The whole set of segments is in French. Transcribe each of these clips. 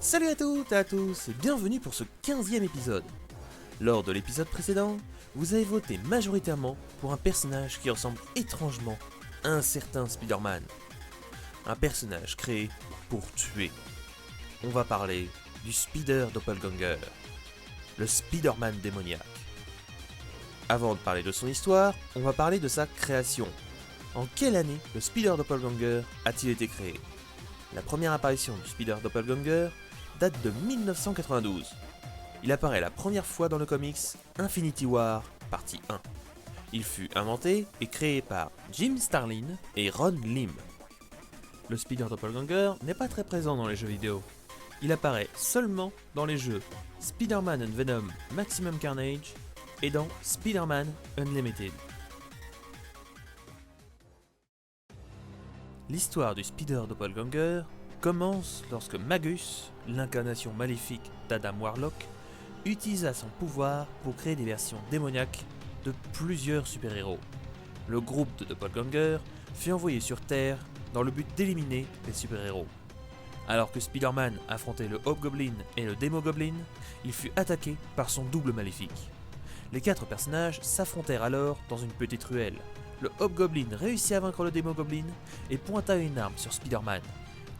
Salut à toutes et à tous et bienvenue pour ce 15e épisode. Lors de l'épisode précédent, vous avez voté majoritairement pour un personnage qui ressemble étrangement à un certain Spider-Man. Un personnage créé pour tuer. On va parler du Spider Doppelganger, le Spider-Man démoniaque. Avant de parler de son histoire, on va parler de sa création. En quelle année le Spider Doppelganger a-t-il été créé? La première apparition du Spider Doppelganger date de 1992. Il apparaît la première fois dans le comics Infinity War, partie 1. Il fut inventé et créé par Jim Starlin et Ron Lim. Le Spider Doppelganger n'est pas très présent dans les jeux vidéo. Il apparaît seulement dans les jeux Spider-Man and Venom Maximum Carnage et dans Spider-Man Unlimited. L'histoire du Spider Doppelganger commence lorsque Magus, l'incarnation maléfique d'Adam Warlock, utilisa son pouvoir pour créer des versions démoniaques de plusieurs super-héros. Le groupe de Doppelganger fut envoyé sur Terre dans le but d'éliminer les super-héros. Alors que Spider-Man affrontait le Hobgoblin et le Demogoblin, il fut attaqué par son double maléfique. Les 4 personnages s'affrontèrent alors dans une petite ruelle. Le Hobgoblin réussit à vaincre le Demogoblin et pointa une arme sur Spider-Man.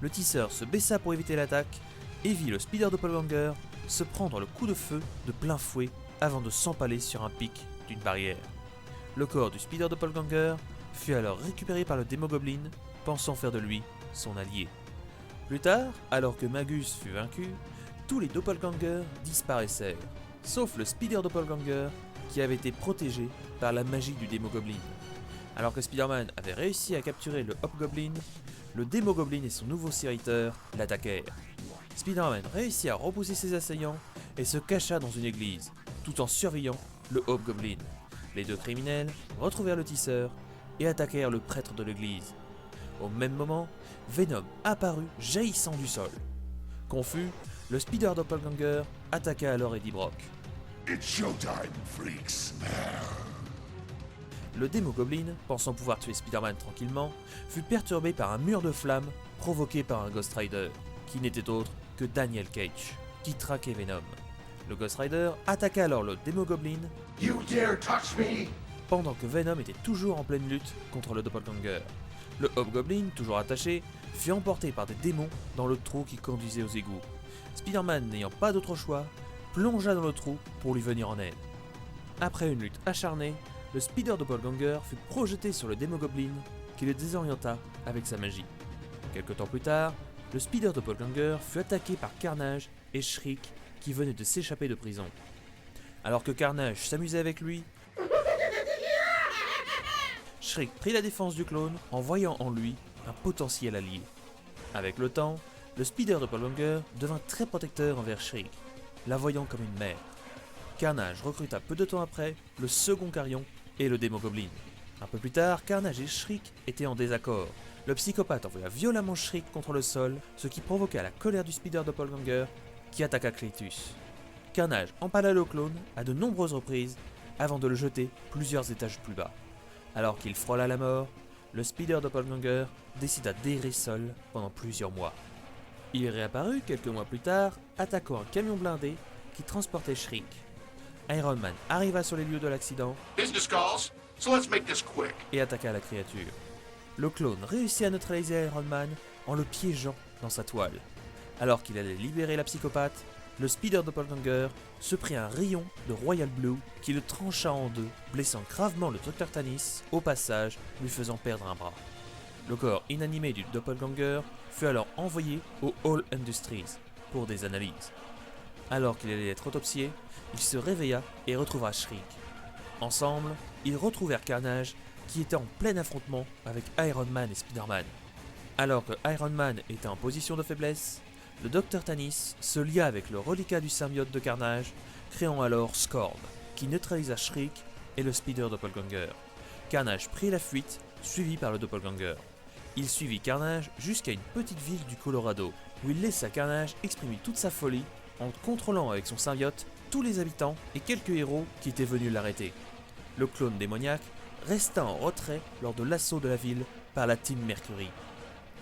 Le tisseur se baissa pour éviter l'attaque et vit le Spider Doppelganger se prendre le coup de feu de plein fouet avant de s'empaler sur un pic d'une barrière. Le corps du Spider Doppelganger fut alors récupéré par le Demogoblin, pensant faire de lui son allié. Plus tard, alors que Magus fut vaincu, tous les Doppelgangers disparaissèrent, sauf le Spider Doppelganger qui avait été protégé par la magie du Demogoblin. Alors que Spider-Man avait réussi à capturer le Hobgoblin, le Demogoblin et son nouveau serviteur l'attaquèrent. Spider-Man réussit à repousser ses assaillants et se cacha dans une église, tout en surveillant le Hobgoblin. Les 2 criminels retrouvèrent le tisseur et attaquèrent le prêtre de l'église. Au même moment, Venom apparut jaillissant du sol. Confus, le Spider Doppelganger attaqua alors Eddie Brock. It's showtime, freaks. Le Demogoblin, pensant pouvoir tuer Spider-Man tranquillement, fut perturbé par un mur de flammes provoqué par un Ghost Rider, qui n'était autre que Daniel Cage, qui traquait Venom. Le Ghost Rider attaqua alors le Demogoblin You dare touch me? pendant que Venom était toujours en pleine lutte contre le Doppelganger. Le Hobgoblin, toujours attaché, fut emporté par des démons dans le trou qui conduisait aux égouts. Spider-Man, n'ayant pas d'autre choix, plongea dans le trou pour lui venir en aide. Après une lutte acharnée, le Spider Doppelganger fut projeté sur le Demogoblin qui le désorienta avec sa magie. Quelque temps plus tard, le Spider Doppelganger fut attaqué par Carnage et Shriek qui venaient de s'échapper de prison. Alors que Carnage s'amusait avec lui, Shriek prit la défense du clone en voyant en lui un potentiel allié. Avec le temps, le Spider Doppelganger devint très protecteur envers Shriek, la voyant comme une mère. Carnage recruta peu de temps après le second Carrion et le Demogoblin. Un peu plus tard, Carnage et Shriek étaient en désaccord. Le psychopathe envoya violemment Shriek contre le sol, ce qui provoqua la colère du Spider Doppelganger qui attaqua Cletus. Carnage empala le clone à de nombreuses reprises avant de le jeter plusieurs étages plus bas. Alors qu'il frôla la mort, le Spider Doppelganger décida d'errer seul pendant plusieurs mois. Il réapparut quelques mois plus tard, attaquant un camion blindé qui transportait Shriek. Iron Man arriva sur les lieux de l'accident Business calls, so let's make this quick. et attaqua la créature. Le clone réussit à neutraliser Iron Man en le piégeant dans sa toile. Alors qu'il allait libérer la psychopathe, le Spider Doppelganger se prit un rayon de Royal Blue qui le trancha en deux, blessant gravement le Dr Tanis, au passage lui faisant perdre un bras. Le corps inanimé du Doppelganger fut alors envoyé au Hall Industries pour des analyses. Alors qu'il allait être autopsié, il se réveilla et retrouva Shriek. Ensemble, ils retrouvèrent Carnage qui était en plein affrontement avec Iron Man et Spider-Man. Alors que Iron Man était en position de faiblesse, le Dr Tanis se lia avec le reliquat du symbiote de Carnage, créant alors Scorn, qui neutralisa Shriek et le Spider Doppelganger. Carnage prit la fuite, suivi par le Doppelganger. Il suivit Carnage jusqu'à une petite ville du Colorado, où il laissa Carnage exprimer toute sa folie en contrôlant avec son symbiote tous les habitants et quelques héros qui étaient venus l'arrêter. Le clone démoniaque resta en retrait lors de l'assaut de la ville par la Team Mercury.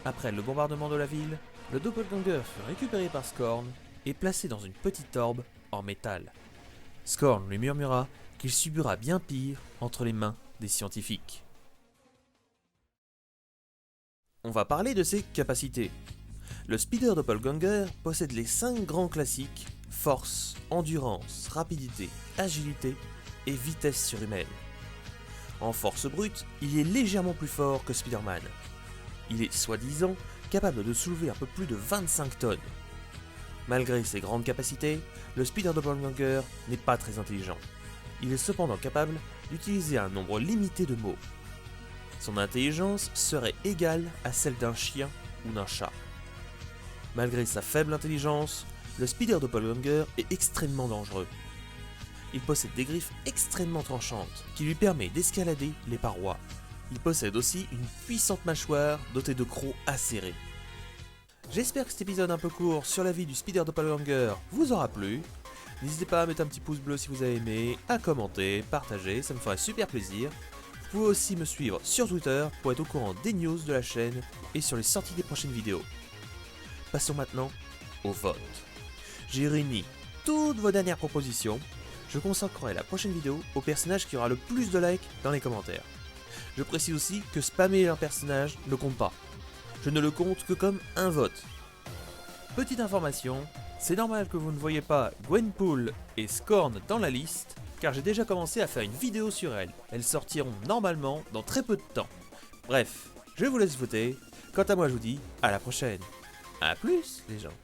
Après le bombardement de la ville, le doppelganger fut récupéré par Scorn et placé dans une petite orbe en métal. Scorn lui murmura qu'il subira bien pire entre les mains des scientifiques. On va parler de ses capacités. Le Spider Doppelganger possède les 5 grands classiques: force, endurance, rapidité, agilité et vitesse surhumaine. En force brute, il est légèrement plus fort que Spider-Man. Il est soi-disant capable de soulever un peu plus de 25 tonnes. Malgré ses grandes capacités, le Spider Doppelganger n'est pas très intelligent. Il est cependant capable d'utiliser un nombre limité de mots. Son intelligence serait égale à celle d'un chien ou d'un chat. Malgré sa faible intelligence, le Spider Doppelganger est extrêmement dangereux. Il possède des griffes extrêmement tranchantes qui lui permettent d'escalader les parois. Il possède aussi une puissante mâchoire dotée de crocs acérés. J'espère que cet épisode un peu court sur la vie du Spider Doppelganger vous aura plu. N'hésitez pas à mettre un petit pouce bleu si vous avez aimé, à commenter, partager, ça me ferait super plaisir. Vous pouvez aussi me suivre sur Twitter pour être au courant des news de la chaîne et sur les sorties des prochaines vidéos. Passons maintenant au vote. J'ai réuni toutes vos dernières propositions. Je consacrerai la prochaine vidéo au personnage qui aura le plus de likes dans les commentaires. Je précise aussi que spammer un personnage ne compte pas. Je ne le compte que comme un vote. Petite information, c'est normal que vous ne voyez pas Gwenpool et Scorn dans la liste, car j'ai déjà commencé à faire une vidéo sur elles. Elles sortiront normalement dans très peu de temps. Bref, je vous laisse voter. Quant à moi, je vous dis à la prochaine. A plus les gens.